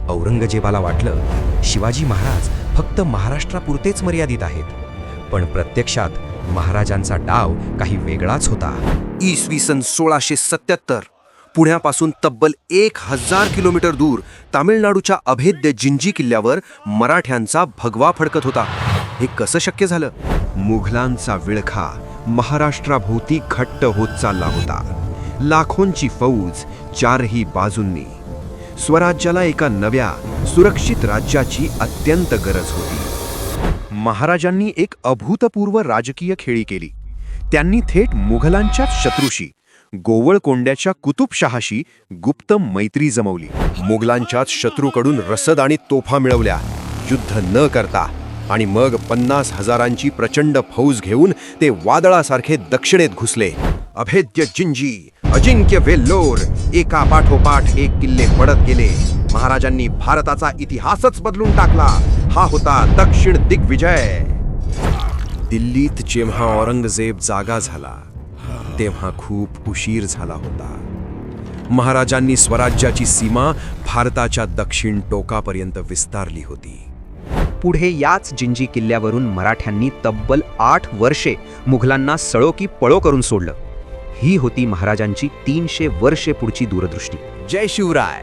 औरंगजेबाला वाटलं शिवाजी महाराज फक्त महाराष्ट्रापुरतेच मर्यादित आहेत, पण प्रत्यक्षात महाराजांचा डाव काही वेगळाच होता. इसवी सन 1677 पुण्यापासून तब्बल 1000 किलोमीटर दूर तामिळनाडूच्या अभेद्य जिंजी किल्ल्यावर मराठ्यांचा भगवा फडकत होता. हे कसं शक्य झालं? मुघलांचा विळखा महाराष्ट्राभोवती घट्ट होत चालला होता. लाखोंची फौज चारही बाजूंनी. स्वराज्याला एका नव्या सुरक्षित राज्याची अत्यंत गरज होती. महाराजांनी एक अभूतपूर्व राजकीय खेळी केली. त्यांनी थेट मुघलांच्याच शत्रूशी, गोवळकोंड्याच्या कुतुबशहाशी गुप्त मैत्री जमवली. मुघलांच्याच शत्रूकडून रसद आणि तोफा मिळवल्या, युद्ध न करता. आणि मग 50,000ची प्रचंड फौज घेऊन ते वादळासारखे दक्षिणेत घुसले. अभेद्य जिंजी, अजिंक्य वेल्लोर, एका पाठोपाठ एक किल्ले पडत गेले. महाराजांनी भारताचा इतिहासच बदलून टाकला. हा होता दक्षिण दिग्विजय. दिल्लीत जेव्हा औरंगजेब जागा झाला तेव्हा खूप उशीर झाला होता. महाराजांनी स्वराज्याची सीमा भारताच्या दक्षिण टोकापर्यंत विस्तारली होती. पुढे याच जिंजी किल्ल्यावरून मराठ्यांनी तब्बल 8 वर्षे मुघलांना सळो की पळो करून सोडलं. ही होती महाराजांची 300 वर्षे पुढची दूरदृष्टी. जय शिवराय.